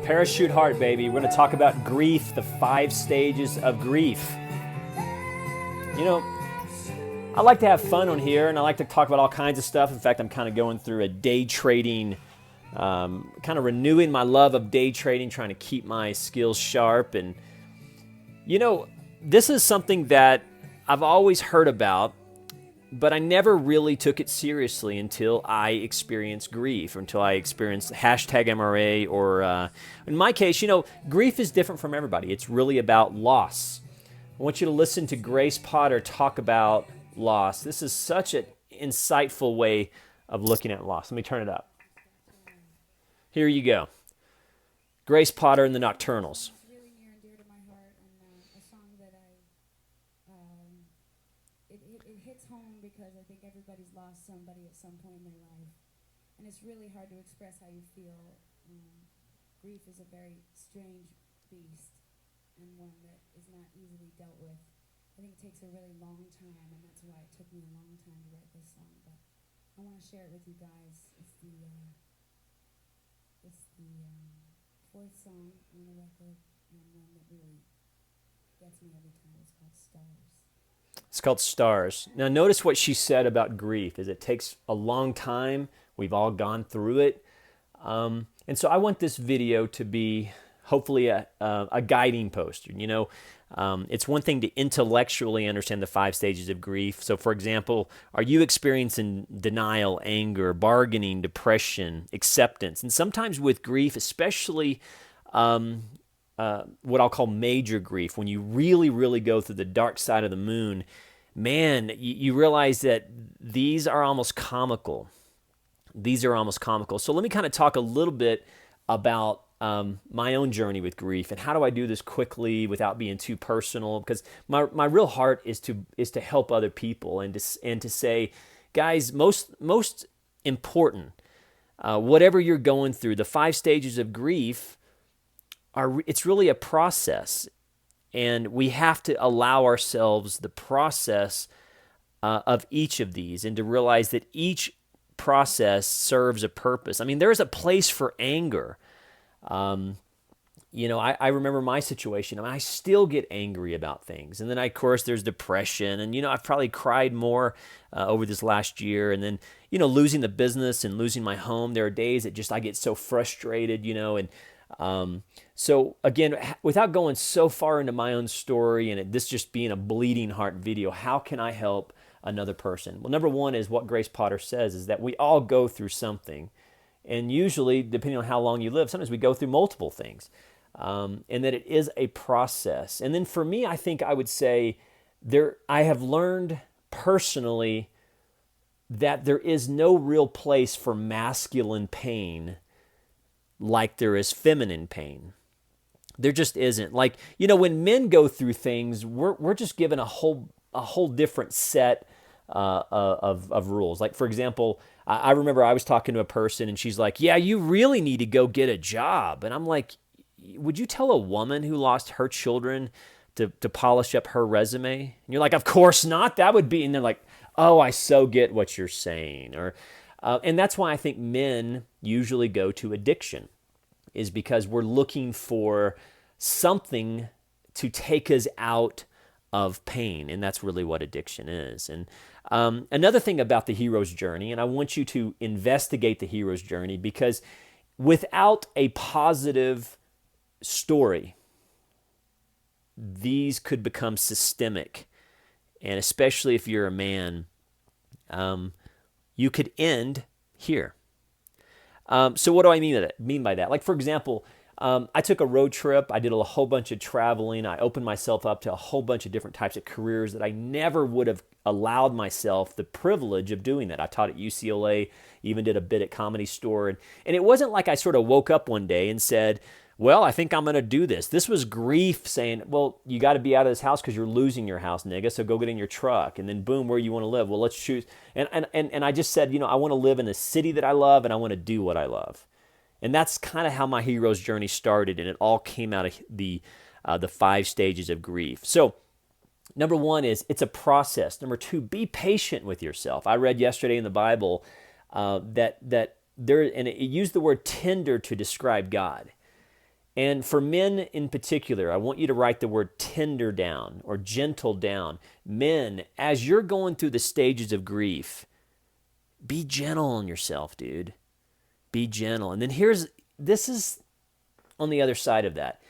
Parachute Heart, baby. We're going to talk about grief, the 5 stages of grief. You know, I like to have fun on here, and I like to talk about all kinds of stuff. In fact, I'm kind of going through a day trading, kind of renewing my love of day trading, trying to keep my skills sharp. And, you know, this is something that I've always heard about, but I never really took it seriously until I experienced grief, or until I experienced #MRA, or in my case, you know, grief is different from everybody. It's really about loss. I want you to listen to Grace Potter talk about loss. This is such an insightful way of looking at loss. Let me turn it up. Here you go. Grace Potter and the Nocturnals. Because I think everybody's lost somebody at some point in their life, and it's really hard to express how you feel. Grief is a very strange beast, and one that is not easily dealt with. I think it takes a really long time, and that's why it took me a long time to write this song. But I want to share it with you guys. It's the 4th song on the record, and one that really gets me every time. It's called Stars. It's called Stars. Now notice what she said about grief, is it takes a long time. We've all gone through it. And so I want this video to be hopefully a guiding post. You know, it's one thing to intellectually understand the 5 stages of grief. So for example, are you experiencing denial, anger, bargaining, depression, acceptance? And sometimes with grief, especially what I'll call major grief, when you really, really go through the dark side of the moon, man, you realize that these are almost comical. These are almost comical. So let me kind of talk a little bit about my own journey with grief, and how do I do this quickly without being too personal, because my real heart is to help other people, and to say, guys, most important, whatever you're going through, the 5 stages of grief, it's really a process, and we have to allow ourselves the process of each of these, and to realize that each process serves a purpose. I mean, there is a place for anger. You know, I remember my situation. I mean, I still get angry about things, and then of course there's depression, and you know, I've probably cried more over this last year, and then you know, losing the business and losing my home. There are days that just I get so frustrated, you know, and so again, without going so far into my own story, and this just being a bleeding heart video, how can I help another person? Well, number one is what Grace Potter says, is that we all go through something. And usually, depending on how long you live, sometimes we go through multiple things. And that it is a process. And then for me, I think I would say I have learned personally that there is no real place for masculine pain like there is feminine pain. There just isn't. Like, you know, when men go through things, we're just given a whole different set of rules. Like, for example, I remember I was talking to a person, and she's like, yeah, you really need to go get a job. And I'm like, would you tell a woman who lost her children to polish up her resume? And you're like, of course not. That would be, and they're like, oh, I so get what you're saying. Or and that's why I think men usually go to addiction, is because we're looking for something to take us out of pain, and that's really what addiction is. And another thing about the hero's journey, and I want you to investigate the hero's journey, because without a positive story, these could become systemic, and especially if you're a man, you could end here. So what do I mean by that? Like, for example, I took a road trip. I did a whole bunch of traveling. I opened myself up to a whole bunch of different types of careers that I never would have allowed myself the privilege of doing that. I taught at UCLA, even did a bit at Comedy Store. And it wasn't like I sort of woke up one day and said, well, I think I'm going to do this. This was grief saying, well, you got to be out of this house because you're losing your house, nigga, so go get in your truck. And then boom, where you want to live? Well, let's choose. And I just said, you know, I want to live in a city that I love, and I want to do what I love. And that's kind of how my hero's journey started, and it all came out of the 5 stages of grief. So number one is it's a process. Number two, be patient with yourself. I read yesterday in the Bible that there, and it used the word tender to describe God. And for men in particular, I want you to write the word tender down or gentle down. Men, as you're going through the stages of grief, be gentle on yourself, dude. Be gentle. And then this is on the other side of that.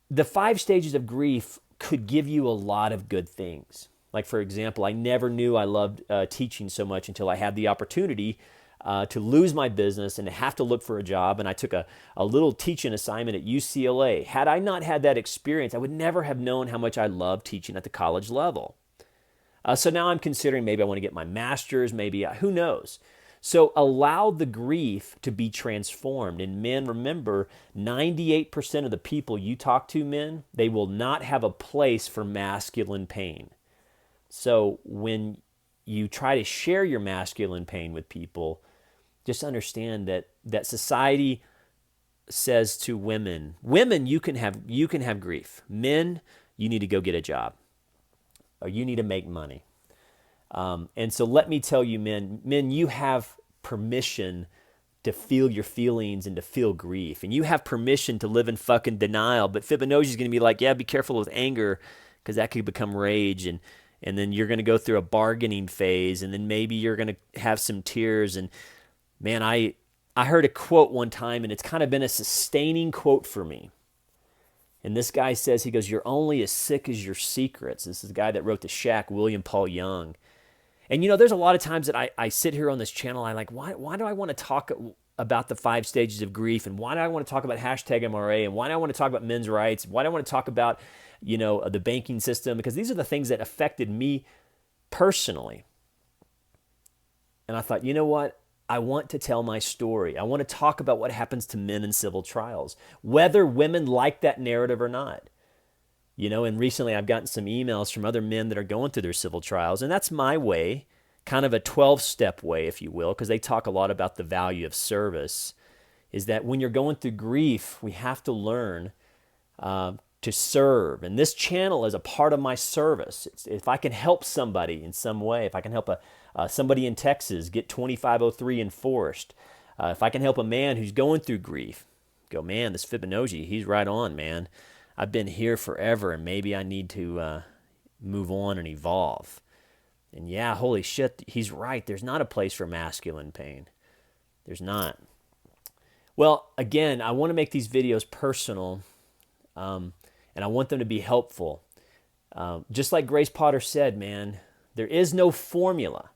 The 5 stages of grief could give you a lot of good things. Like, for example, I never knew I loved teaching so much until I had the opportunity to lose my business and have to look for a job. And I took a little teaching assignment at UCLA. Had I not had that experience, I would never have known how much I love teaching at the college level. So now I'm considering maybe I want to get my master's, maybe, who knows? So allow the grief to be transformed. And men, remember, 98% of the people you talk to, men, they will not have a place for masculine pain. So when you try to share your masculine pain with people, just understand that society says to women, you can have grief. Men, you need to go get a job, or you need to make money. And so let me tell you, men, you have permission to feel your feelings and to feel grief. And you have permission to live in fucking denial. But Fibonacci is going to be like, yeah, be careful with anger, because that could become rage. And then you're going to go through a bargaining phase. And then maybe you're going to have some tears. And man, I heard a quote one time, and it's kind of been a sustaining quote for me. And this guy says, he goes, "You're only as sick as your secrets." This is the guy that wrote The Shack, William Paul Young. And there's a lot of times that I sit here on this channel, I'm like, why do I want to talk about the 5 stages of grief? And why do I want to talk about #MRA? And why do I want to talk about men's rights? Why do I want to talk about, the banking system? Because these are the things that affected me personally. And I thought, you know what? I want to tell my story. I want to talk about what happens to men in civil trials, whether women like that narrative or not. And recently I've gotten some emails from other men that are going through their civil trials, and that's my way, kind of a 12-step way, if you will, because they talk a lot about the value of service, is that when you're going through grief, we have to learn to serve. And this channel is a part of my service. If I can help somebody in some way, if I can help somebody in Texas get 2503 enforced, if I can help a man who's going through grief, go, man, this Fibonacci, he's right on, man. I've been here forever, and maybe I need to move on and evolve. And yeah, holy shit, he's right. There's not a place for masculine pain. There's not. Well, again, I want to make these videos personal, and I want them to be helpful. Just like Grace Potter said, man, there is no formula,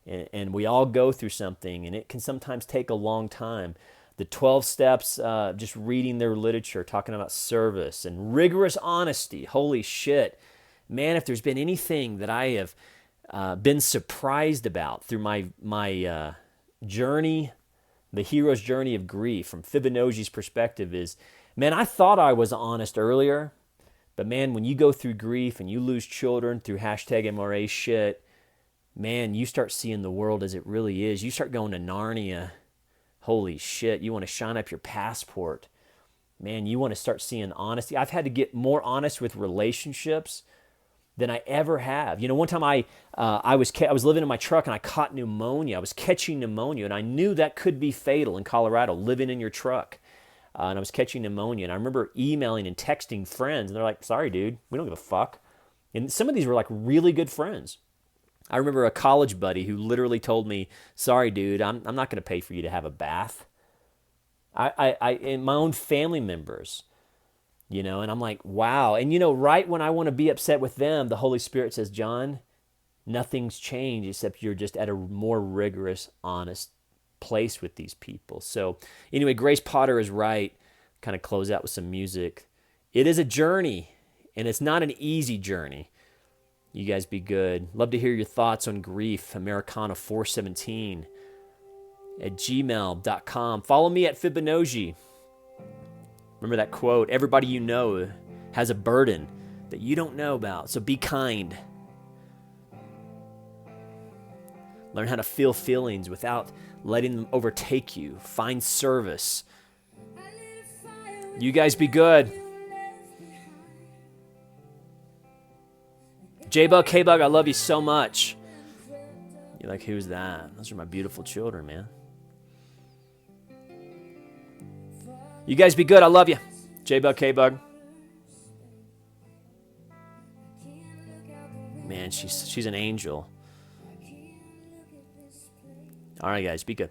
and we all go through something, and it can sometimes take a long time. The 12 steps, just reading their literature, talking about service and rigorous honesty. Holy shit. Man, if there's been anything that I have been surprised about through my journey, the hero's journey of grief from Fibonacci's perspective is, man, I thought I was honest earlier, but man, when you go through grief and you lose children through #MRA shit, man, you start seeing the world as it really is. You start going to Narnia. Holy shit, you want to shine up your passport. Man, you want to start seeing honesty. I've had to get more honest with relationships than I ever have. One time I was living in my truck and I caught pneumonia. I was catching pneumonia, and I knew that could be fatal in Colorado, living in your truck. And I was catching pneumonia, and I remember emailing and texting friends, and they're like, "Sorry, dude, we don't give a fuck." And some of these were like really good friends. I remember a college buddy who literally told me, "Sorry, dude, I'm not going to pay for you to have a bath." And my own family members, and I'm like, wow. And right when I want to be upset with them, the Holy Spirit says, "John, nothing's changed except you're just at a more rigorous, honest place with these people." So anyway, Grace Potter is right. Kind of close out with some music. It is a journey, and it's not an easy journey. You guys be good. Love to hear your thoughts on grief. Americana417 at gmail.com. Follow me at Fibonacci. Remember that quote, everybody you know has a burden that you don't know about, so be kind. Learn how to feel feelings without letting them overtake you. Find service. You guys be good. J-Bug, K-Bug, I love you so much. You're like, who's that? Those are my beautiful children, man. You guys be good. I love you. J-Bug, K-Bug. Man, she's an angel. All right, guys, be good.